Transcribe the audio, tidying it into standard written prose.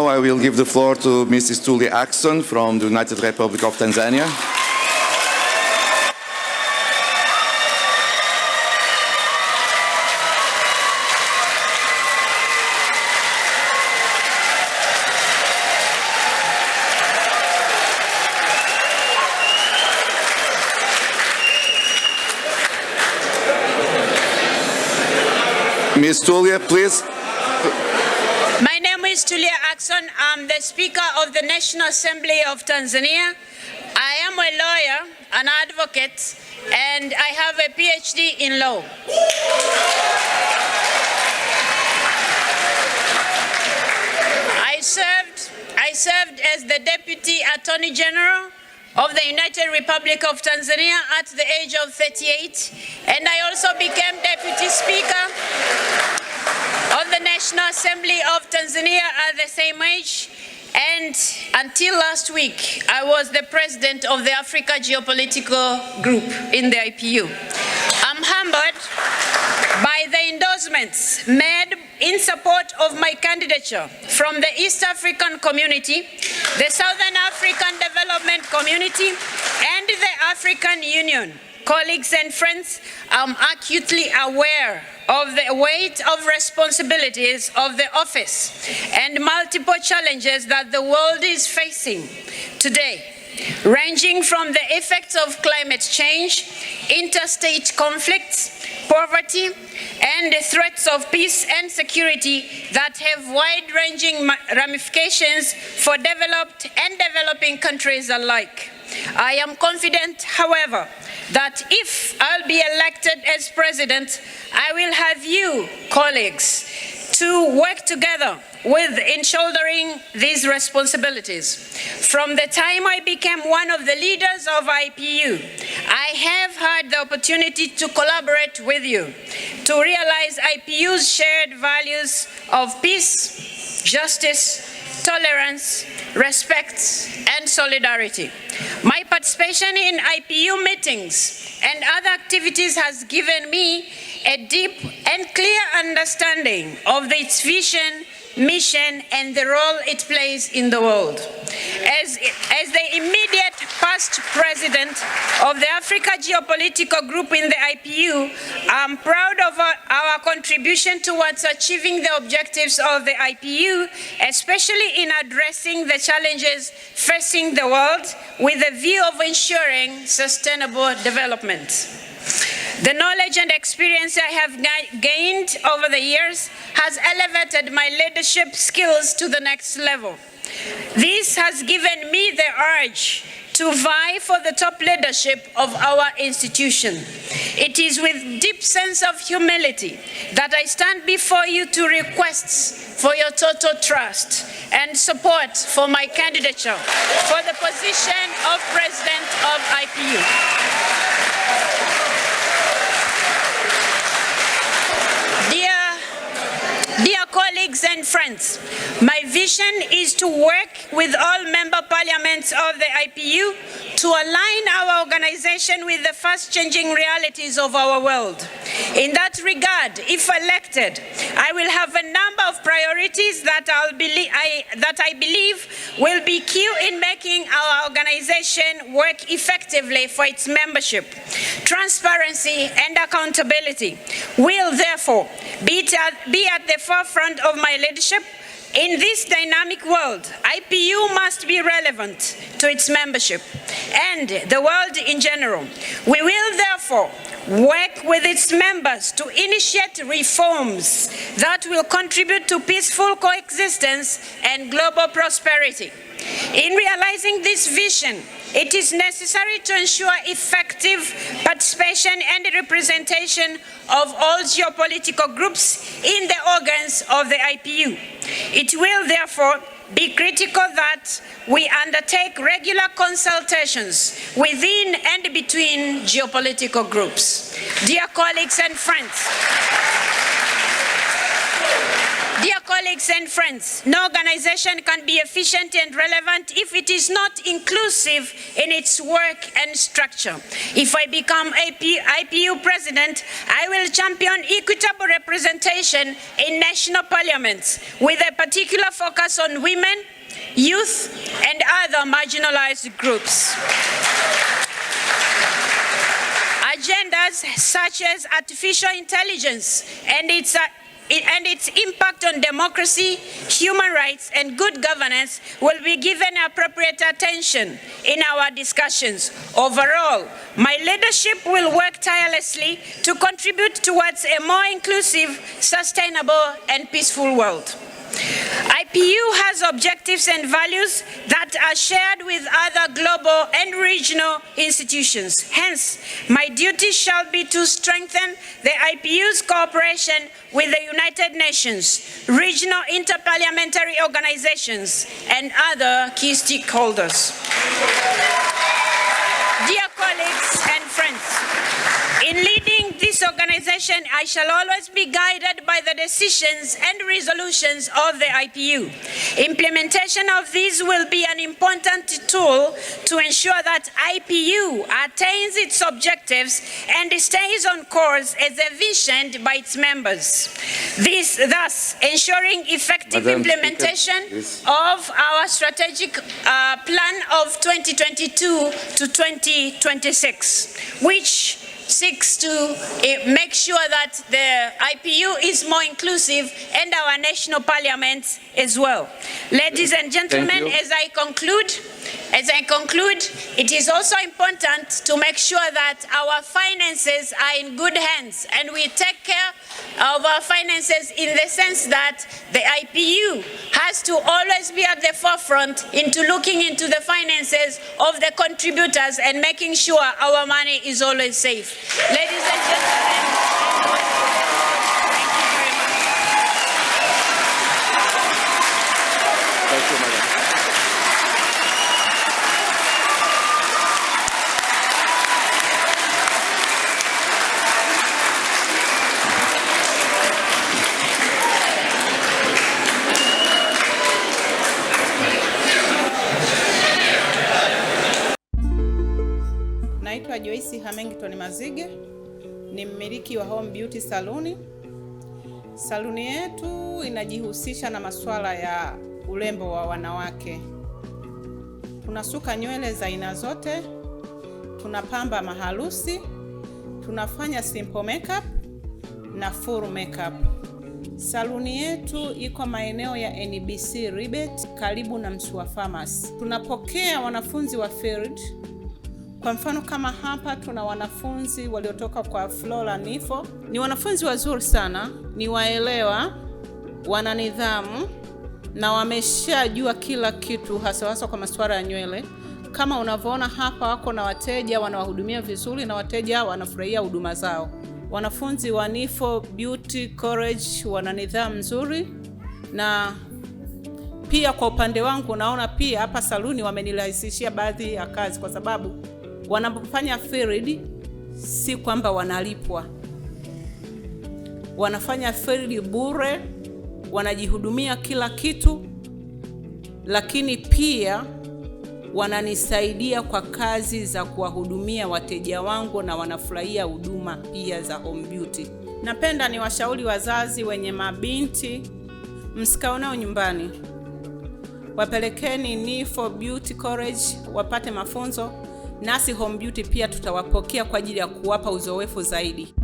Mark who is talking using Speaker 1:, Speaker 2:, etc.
Speaker 1: I will give the floor to Mrs. Tulia from the United Republic of Tanzania. Ms. Tulia, please.
Speaker 2: My name is Tulia. I'm the Speaker of the National Assembly of Tanzania. I am a lawyer, an advocate, and I have a PhD in law. I served as the Deputy Attorney General of the United Republic of Tanzania at the age of 38, and I also became Deputy Speaker of the National Assembly of Tanzania at the same age, and until last week, I was the President of the Africa Geopolitical Group in the IPU. I'm humbled by the endorsements made in support of my candidature from the East African Community, the Southern African Development Community, and the African Union. Colleagues and friends, I'm acutely aware of the weight of responsibilities of the office and multiple challenges that the world is facing today, ranging from the effects of climate change, interstate conflicts, poverty, and the threats of peace and security that have wide-ranging ramifications for developed and developing countries alike. I am confident, however, that if I'll be elected as president, I will have you, colleagues, to work together in shouldering these responsibilities. From the time I became one of the leaders of IPU, I have had the opportunity to collaborate with you to realize IPU's shared values of peace, justice, tolerance, respect, and solidarity. My participation in IPU meetings and other activities has given me a deep and clear understanding of its vision, mission, and the role it plays in the world. As the immediate past president of the Africa Geopolitical Group in the IPU, I'm proud of our contribution towards achieving the objectives of the IPU, especially in addressing the challenges facing the world with a view of ensuring sustainable development. The knowledge and experience I have gained over the years has elevated my leadership skills to the next level. This has given me the urge to vie for the top leadership of our institution. It is with deep sense of humility that I stand before you to request for your total trust and support for my candidature for the position of President of IPU. Dear colleagues and friends, my vision is to work with all member parliaments of the IPU to align our organization with the fast-changing realities of our world. In that regard, if elected, I will have a number of priorities that I believe will be key in making our organization work effectively for its membership. Transparency and accountability will therefore be at the forefront of my leadership. In this dynamic world, IPU must be relevant to its membership and the world in general. We will therefore work with its members to initiate reforms that will contribute to peaceful coexistence and global prosperity. In realizing this vision, it is necessary to ensure effective participation and representation of all geopolitical groups in the organs of the IPU. It will therefore be critical that we undertake regular consultations within and between geopolitical groups. Dear colleagues and friends, Dear colleagues and friends, no organization can be efficient and relevant if it is not inclusive in its work and structure. If I become IPU president, I will champion equitable representation in national parliaments with a particular focus on women, youth, and other marginalized groups. Agendas such as artificial intelligence and its impact on democracy, human rights, and good governance will be given appropriate attention in our discussions. Overall, my leadership will work tirelessly to contribute towards a more inclusive, sustainable, and peaceful world. IPU has objectives and values that are shared with other global and regional institutions. Hence, my duty shall be to strengthen the IPU's cooperation with the United Nations, regional interparliamentary organizations, and other key stakeholders. Dear colleagues and friends, in leading this organization, I shall always be guided by the decisions and resolutions of the IPU. Implementation of these will be an important tool to ensure that IPU attains its objectives and stays on course as envisioned by its members. This thus ensuring effective implementation of our strategic plan of 2022 to 2026, which seeks to make sure that the IPU is more inclusive and our national parliaments as well. Ladies and gentlemen, as I conclude, it is also important to make sure that our finances are in good hands, and we take care of our finances in the sense that the IPU has to always be at the forefront into looking into the finances of the contributors and making sure our money is always safe. Ladies and gentlemen, thank you very much.
Speaker 1: Thank you, Madam.
Speaker 3: Naitwa Joyce Hamengton Mazige, ni mmiliki wa Home Beauty Saluni. Saluni yetu inajihusisha na masuala ya urembo wa wanawake. Tunasuka nywele za aina zote, tunapamba maharusi, tunafanya simple makeup na full makeup. Saluni yetu iko maeneo ya NBC Ribet karibu na Msua Pharmacy. Tunapokea wanafunzi wa field. Kwa mfano kama hapa tuna wanafunzi waliotoka kwa Flora Nifo. Ni wanafunzi wazuri sana, ni waelewa, wana nidhamu na wameshajua kila kitu hasa kwa masuala ya nywele. Kama unavyoona hapa wako na wateja, wanawahudumia vizuri na wateja wanafurahia huduma zao. Wanafunzi wa Nifo Beauty College wana nidhamu nzuri, na pia kwa upande wangu naona pia hapa saluni wamenirahisishia baadhi ya kazi, kwa sababu wanapofanya field si kwamba wanalipwa. Wanafanya field bure, wanajihudumia kila kitu, lakini pia wananisaidia kwa kazi za kuwahudumia wateja wangu na wanafurahia huduma pia za Home Beauty. Napenda ni washauri wazazi wenye mabinti, msikao nao nyumbani, wapelekeni Nifo Beauty College wapate mafunzo. Nasi Home Beauty pia tutawapokea kwa ajili ya kuwapa uzoefu zaidi.